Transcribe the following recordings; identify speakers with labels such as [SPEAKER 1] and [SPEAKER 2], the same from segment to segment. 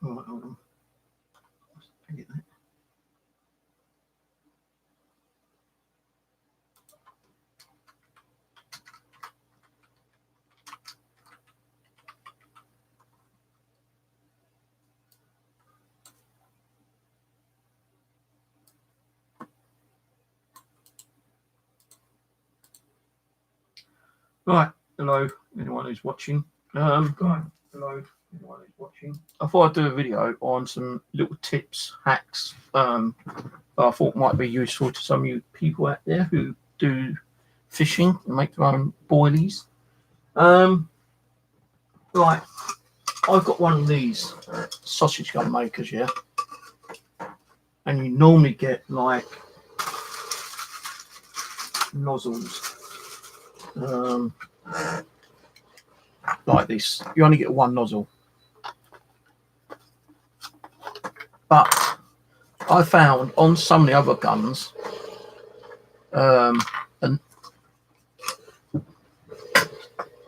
[SPEAKER 1] Right, hold on. Get that. Right, hello, anyone who's watching. Hello, anyone who's watching. I thought I'd do a video on some little tips, hacks, I thought might be useful to some of you people out there who do fishing and make their own boilies. Right, I've got one of these sausage gun makers, yeah, and you normally get like nozzles. Like this, you only get one nozzle, but I found on some of the other guns, and I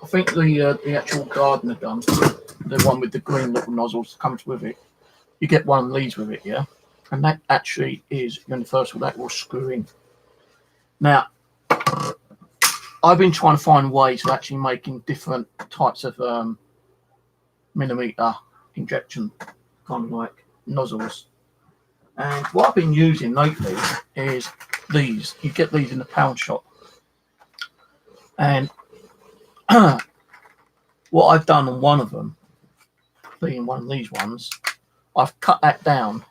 [SPEAKER 1] think the actual gardener gun, the one with the green little nozzles comes with it, you get one of these with it, yeah, and that actually is universal. That will screw in. Now, I've been trying to find ways of actually making different types of millimeter injection kind of like nozzles, and what I've been using lately is these. You get these in the pound shop, and what I've done on one of them, being one of these ones, I've cut that down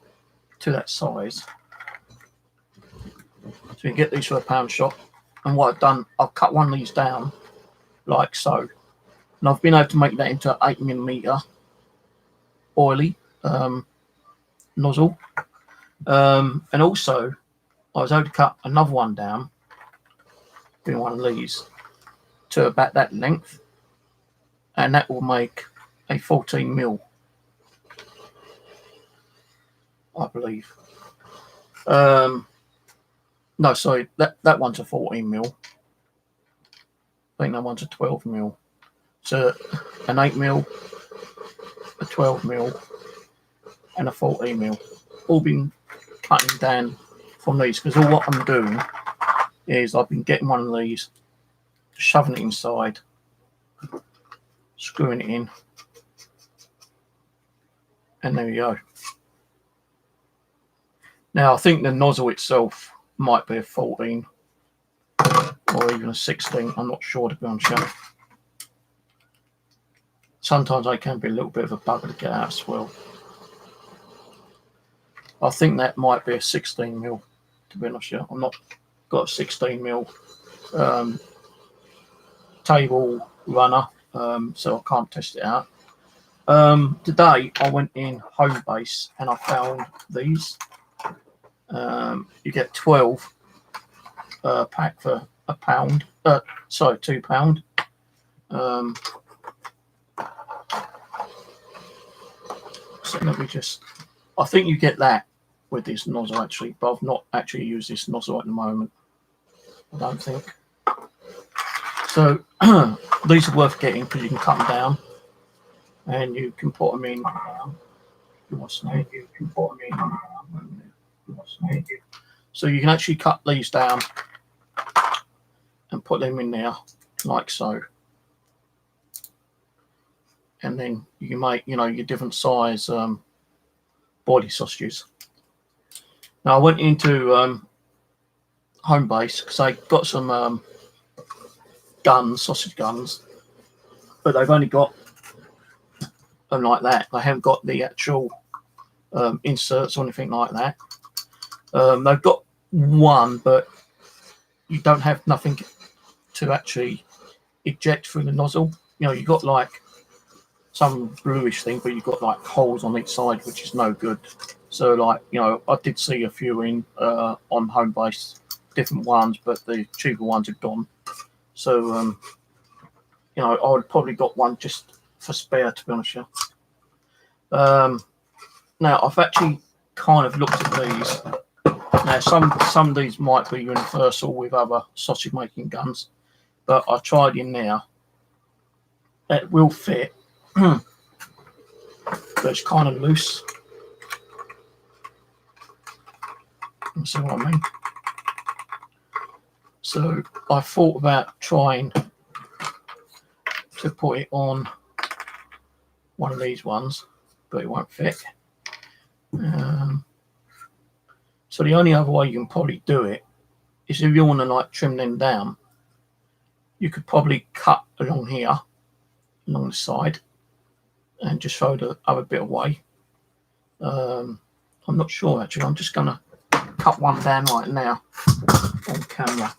[SPEAKER 1] to that size, so you get these for a pound shop. And what I've done, I've cut one of these down like so, and I've been able to make that into an 8mm Boilie nozzle. And also I was able to cut another one down, doing one of these, to about that length, and that will make a 14mm, I believe. No, sorry, that one's a 14mm. I think that one's a 12mm. So an 8mm, a 12mm, and a 14mm. All been cutting down from these, because all what I'm doing is I've been getting one of these, shoving it inside, screwing it in, and there you go. Now I think the nozzle itself might be a 14 or even a 16. I'm not sure, to be honest. Sometimes they can be a little bit of a bugger to get out as well. I think that might be a 16mm, to be honest. I'm not got a 16mm table runner, so I can't test it out. Today I went in Home Base and I found these. You get 12 pack for a pound. Sorry, £2. So let me just. I think you get that with this nozzle actually, but I've not actually used this nozzle at the moment, I don't think. So these are worth getting because you can cut them down and you can put them in. You can put them in. So you can actually cut these down and put them in there like so, and then you can make, you know, your different size boilie sausages. Now I went into Home Base because I got some guns, sausage guns, but they've only got them like that. They haven't got the actual inserts or anything like that. They've got one, but you don't have nothing to actually eject through the nozzle. You know, you've got like some bluish thing, but you've got like holes on each side, which is no good. So like, you know, I did see a few in on Home Base, different ones, but the cheaper ones are gone. So you know, I would probably got one just for spare, to be honest with you. Now I've actually kind of looked at these. Now some of these might be universal with other sausage making guns, but I tried in there. It will fit. but it's kind of loose. You see what I mean? So I thought about trying to put it on one of these ones, but it won't fit. So the only other way you can probably do it is if you want to like trim them down, you could probably cut along here, along the side, and just throw the other bit away. I'm not sure actually. I'm just going to cut one down right now on camera.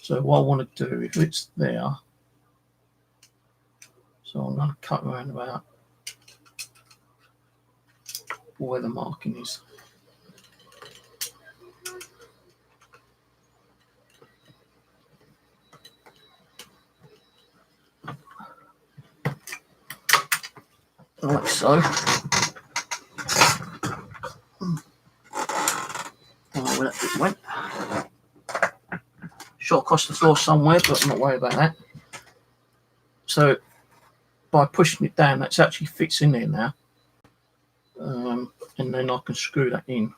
[SPEAKER 1] So what I want to do, if it's there, so I'm going to cut around about where the marking is. Like so. Don't know where that bit went. Shot across the floor somewhere, but I'm not worried about that. So by pushing it down, that actually fits in there now. And then I can screw that in.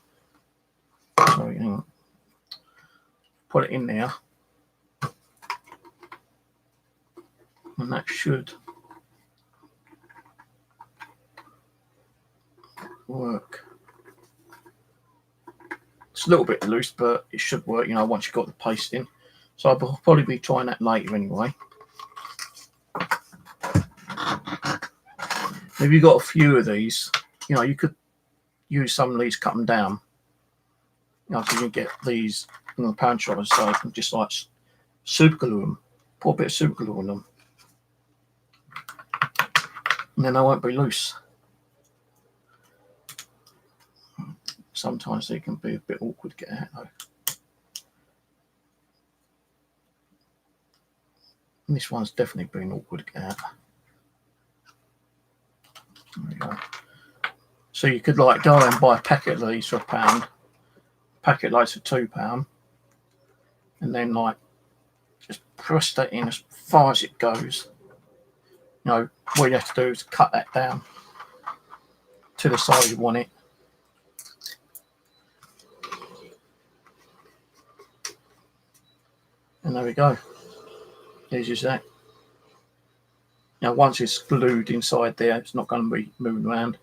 [SPEAKER 1] Sorry, hang on. Put it in there. And that should work. It's a little bit loose, but it should work, you know, once you've got the paste in. So I'll probably be trying that later anyway. If you've got a few of these, you know, you could use some of these, cut them down. You know, so you can get these in the pound shop and so you can just like super glue them. Put a bit of super glue on them. And then they won't be loose. Sometimes they can be a bit awkward to get out though. And this one's definitely been awkward to get out. There we go. So you could like go and buy a packet of these for £1, a packet like for £2, and then like just press that in as far as it goes. You know, what you have to do is cut that down to the size you want it. And there we go. There's just that. Now once it's glued inside there, it's not going to be moving around.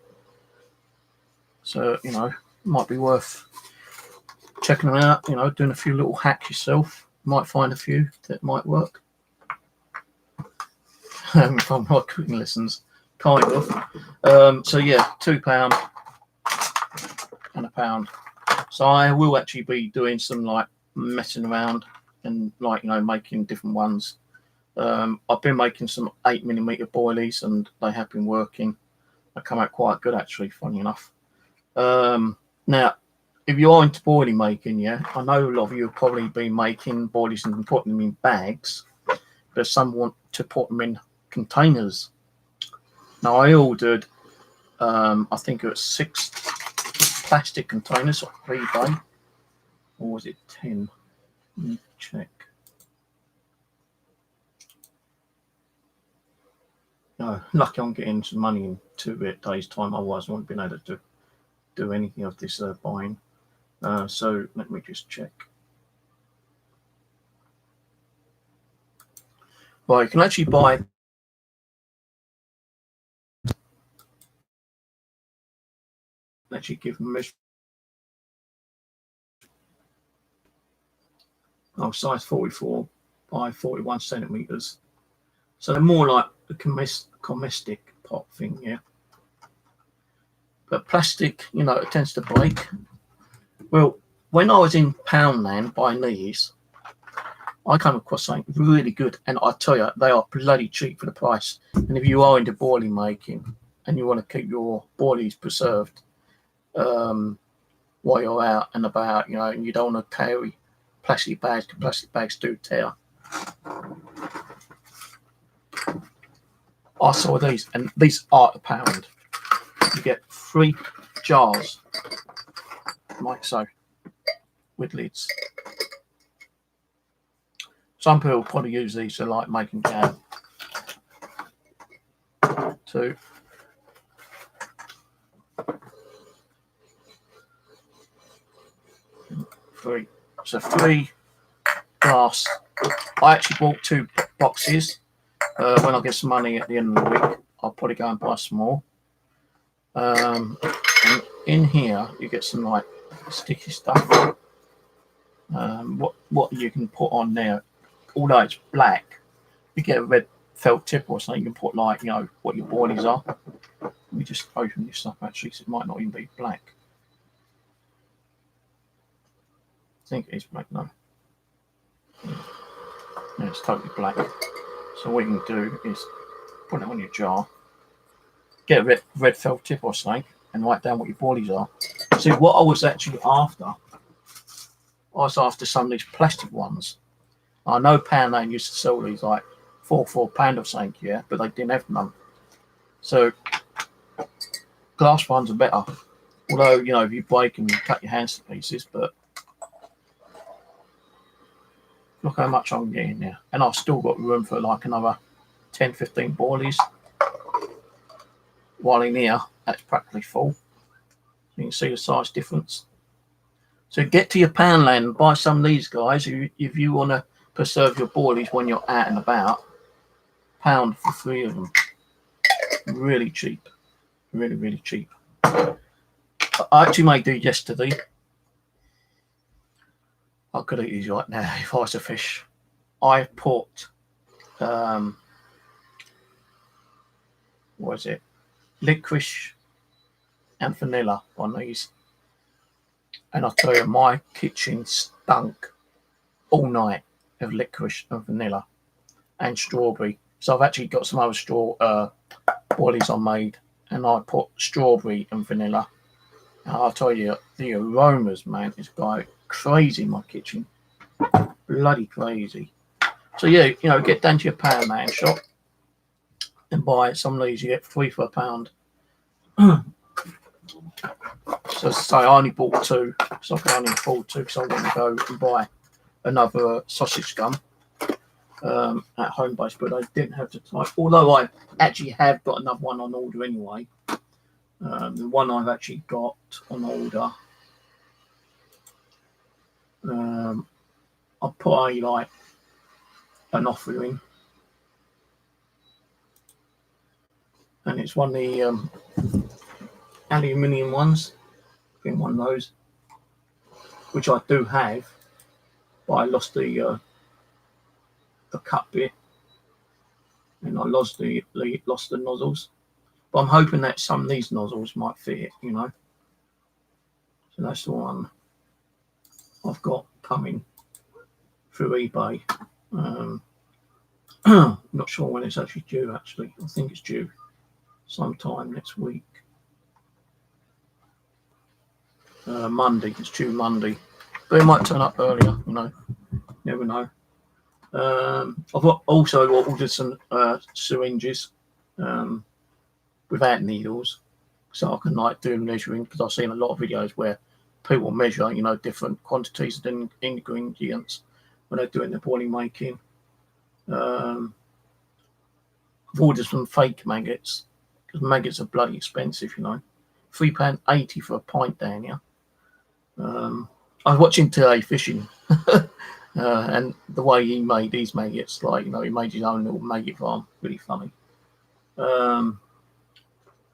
[SPEAKER 1] So, you know, it might be worth checking them out, you know, doing a few little hacks yourself. You might find a few that might work. From my cooking lessons, kind of. So yeah, £2 and £1. So I will actually be doing some like messing around and like, you know, making different ones. I've been making some 8mm boilies and they have been working. They come out quite good actually, funny enough. Now, if you are into boilie making, yeah, I know a lot of you have probably been making boilies and putting them in bags, but some want to put them in containers. Now I ordered, I think it was 6 plastic containers off eBay, or was it 10? Let me check. No, lucky I'm getting some money in 2 days' time. Otherwise, I wouldn't have been able to do anything of this buying. So let me just check. Right, you can actually buy give them measure. Size 44 by 41 centimeters. So they're more like the comestic pot thing, yeah. But plastic, you know, it tends to break. Well, when I was in Poundland buying these, I came across something really good, and I tell you, they are bloody cheap for the price. And if you are into boilie making and you want to keep your boilies preserved while you're out and about, you know, and you don't want to carry plastic bags, because plastic bags do tear. I saw these, and these are £1. You get 3 jars, like so, with lids. Some people probably use these to like making jam too. 3. So 3 glass. I actually bought 2 boxes. When I get some money at the end of the week, I'll probably go and buy some more. And in here, you get some like sticky stuff. What you can put on there, although it's black, you get a red felt tip or something. You can put like, you know, what your boilies are. Let me just open this up actually, so it might not even be black. I think it is black, no. Yeah, it's totally black. So what you can do is put it on your jar, get a red felt tip or something, and write down what your boilies are. See, what I was actually after, I was after some of these plastic ones. I know Poundland used to sell these like £4 for a pound of something, yeah, but they didn't have none. So glass ones are better. Although, you know, if you break them, you cut your hands to pieces, but look how much I'm getting there. And I've still got room for like another 10, 15 boilies. While in here, that's practically full. You can see the size difference. So get to your Poundland and buy some of these guys if you want to preserve your boilies when you're out and about. £1 for 3 of them. Really cheap. Really, really cheap. I actually made these yesterday. I could eat these right now if I was a fish. I put, what is it? Licorice and vanilla on these. And I'll tell you, my kitchen stunk all night of licorice and vanilla and strawberry. So I've actually got some other boilies I made, and I put strawberry and vanilla. And I'll tell you, the aromas, man, it's like crazy in my kitchen. Bloody crazy. So yeah, you know, get down to your Poundland shop and buy some of these. You get 3 for a pound. So as I say, I only bought 2, so I can only afford 2 because I want to go and buy another sausage gum at home base, but I didn't have the time. Although I actually have got another one on order anyway. The one I've actually got on order, I'll put an offer in, and it's one of the aluminium ones. In one of those, which I do have, but I lost the cut bit, and I lost the nozzles. But I'm hoping that some of these nozzles might fit it, you know. So that's the one I've got coming through eBay. Not sure when it's actually due. Actually, I think it's due sometime next week. Monday. It's due Monday, but it might turn up earlier. You know, never know. I've also ordered some syringes without needles, so I can like do measuring, because I've seen a lot of videos where people measure, you know, different quantities of ingredients when they're doing the boiling making. I've ordered some fake maggots, because maggots are bloody expensive, you know. £3.80 for a pint down here. I was watching today fishing, and the way he made these maggots, like, you know, he made his own little maggot farm. Really funny.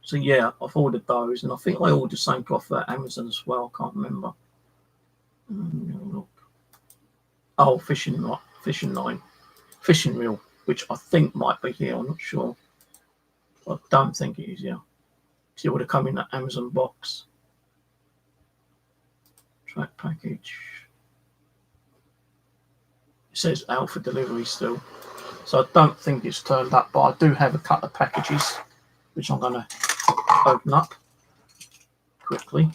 [SPEAKER 1] So yeah, I've ordered those, and I think I ordered the same off Amazon as well. I can't remember. Look. Oh, fishing line, fishing reel, which I think might be here. I'm not sure. I don't think it is here. So it would have come in that Amazon box. Track package. It says out for delivery still. So I don't think it's turned up, but I do have a couple of packages, which I'm going to open up quickly.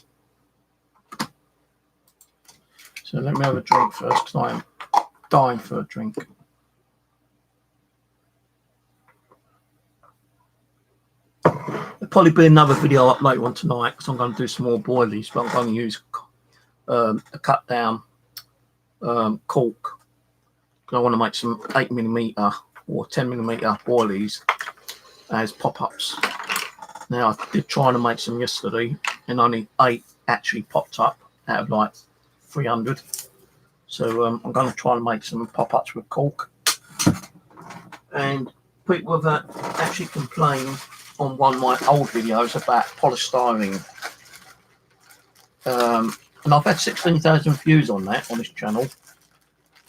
[SPEAKER 1] So let me have a drink first, because I am dying for a drink. There'll probably be another video up later on tonight, because I'm going to do some more boilies, but I'm going to use a cut down cork. I want to make some 8mm or 10mm boilies as pop-ups. Now, I did try to make some yesterday, and only 8 actually popped up out of like 300. So I'm going to try and make some pop-ups with cork. And people have actually complained on one of my old videos about polystyrene. And I've had 16,000 views on that on this channel,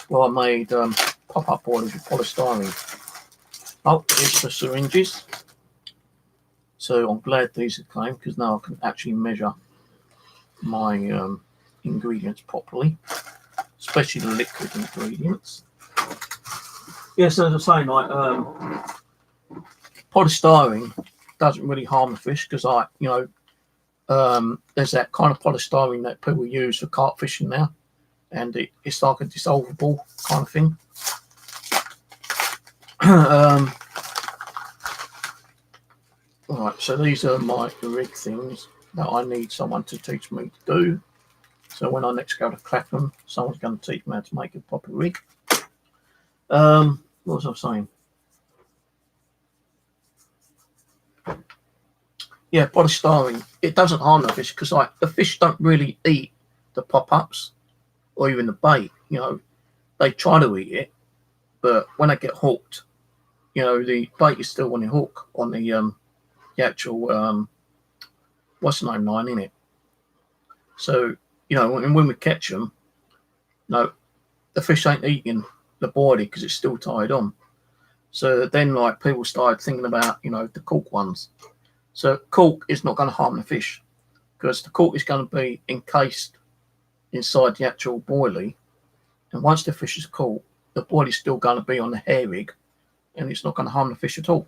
[SPEAKER 1] where I made pop-up boilers with polystyrene. Oh, here's the syringes. So I'm glad these are clean, because now I can actually measure my ingredients properly, especially the liquid ingredients. Yes, as I was saying, like polystyrene doesn't really harm the fish, because there's that kind of polystyrene that people use for carp fishing now, and it's like a dissolvable kind of thing. Alright, so these are my rig things that I need someone to teach me to do. So when I next go to Clapham, someone's going to teach me how to make a proper rig. What was I saying? Yeah, polystyrene. It doesn't harm the fish, because like the fish don't really eat the pop-ups or even the bait. You know, they try to eat it, but when they get hooked, you know, the bait is still on the hook on the actual what's the name line in it. So you know, when we catch them, no, the fish ain't eating the boilie because it's still tied on. So then, like, people started thinking about, you know, the cork ones. So cork is not going to harm the fish, because the cork is going to be encased inside the actual boilie, and once the fish is caught, the boilie is still going to be on the hair rig, and it's not going to harm the fish at all.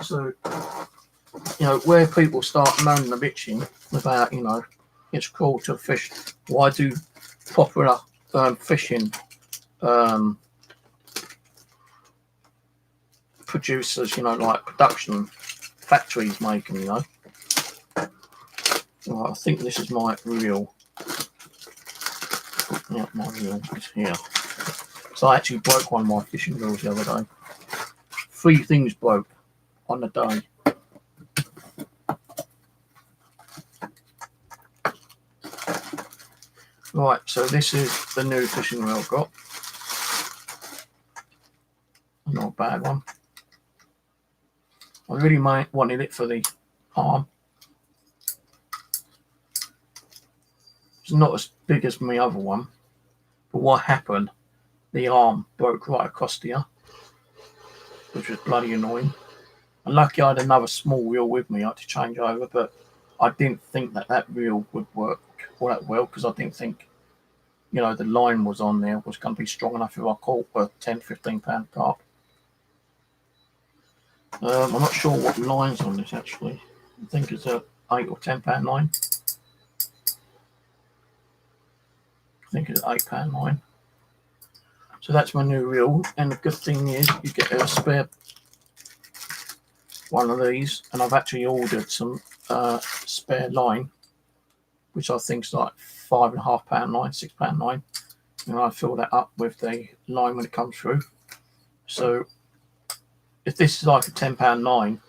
[SPEAKER 1] So, you know, where people start moaning and bitching about, you know, it's cruel to the fish, why do popular fishing producers, you know, like production factories make them, you know. Well, I think this is my reel. Yeah, my reel is here. So I actually broke one of my fishing reels the other day. 3 things broke on the day. Right, so this is the new fishing reel I've got. Not a bad one. I really wanted it for the arm. It's not as big as my other one, but what happened, the arm broke right across here, which was bloody annoying. And lucky I had another small reel with me, I had to change over, but I didn't think that reel would work all that well, because I didn't think, you know, the line was on there was going to be strong enough if I caught a 10-15 pound carp. I'm not sure what line's on this actually. I think it's a 8 or 10 pound line. I think it's an 8 pound line. So that's my new reel, and the good thing is you get a spare one of these, and I've actually ordered some spare line, which I think is like £5.5 line, £6 line, and I fill that up with the line when it comes through. So if this is like a £10 line,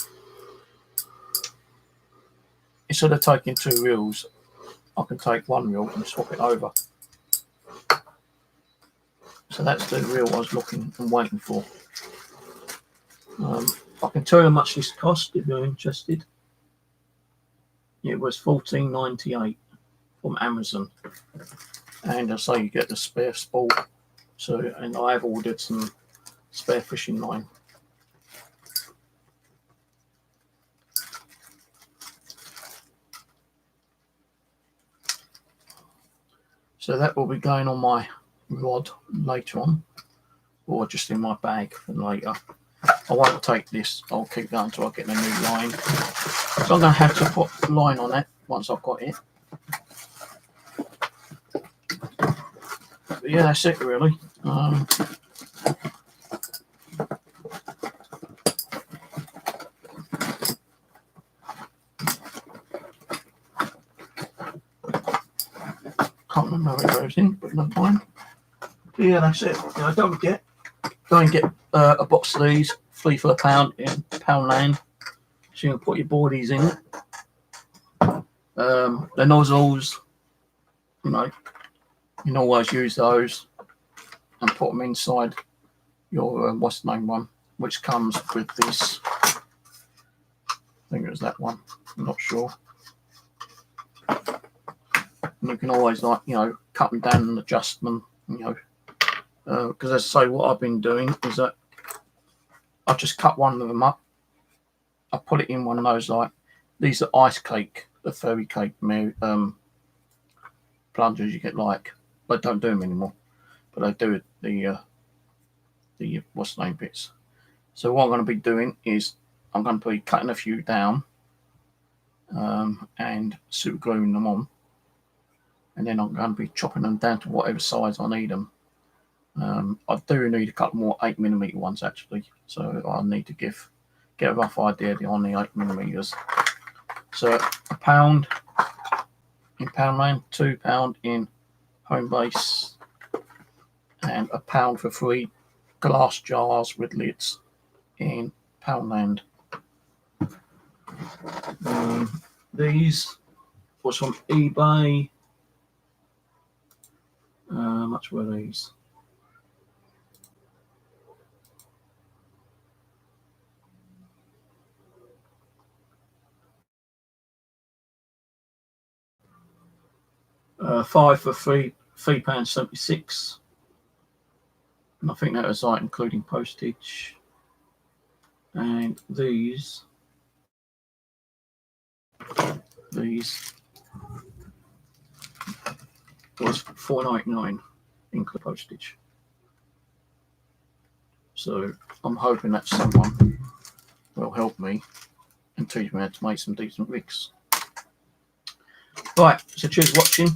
[SPEAKER 1] instead of taking 2 reels, I can take 1 reel and swap it over. So that's the reel I was looking and waiting for. I can tell you how much this cost if you're interested. It was $14.98 from Amazon, and I say you get the spare spool. So, and I have ordered some spare fishing line. So that will be going on my rod later on, or just in my bag for later. I won't take this, I'll keep that until I get a new line. So I'm going to have to put the line on it once I've got it. But yeah, that's it really. Can't remember where it goes in, but no mind. But yeah, that's it. You know, don't forget, go and get a box of these, 3 for £1 in Poundland. So you can put your boardies in it. The nozzles, you know, You can always use those and put them inside your what's the name one, which comes with this. I think it was that one. I'm not sure. And you can always, like, you know, cut them down and adjust them, you know. Because as I say, what I've been doing is that I just cut one of them up. I put it in one of those, like, these are ice cake, the fairy cake plungers you get, like, they don't do them anymore, but they do the what's the name bits. So what I'm going to be doing is I'm going to be cutting a few down and super gluing them on, and then I'm going to be chopping them down to whatever size I need them. I do need a couple more 8mm ones actually, so I need to get a rough idea on the 8mm. So £1 in Poundland, £2 in Homebase, and £1 for 3 glass jars with lids in Poundland. These was from eBay. How much were these? Five for £3.76, and I think that was like including postage. And these was £4.99 including postage. So I'm hoping that someone will help me and teach me how to make some decent rigs. Right, so cheers for watching.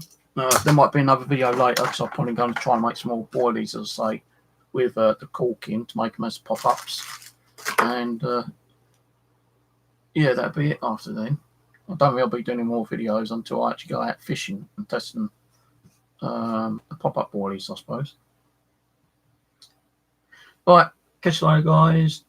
[SPEAKER 1] There might be another video later because I'm probably going to try and make some more boilies, as I say, with the caulking to make them as pop-ups. And yeah, that'll be it after then. I don't think I'll be doing any more videos until I actually go out fishing and testing the pop-up boilies, I suppose. Right, catch you later, guys.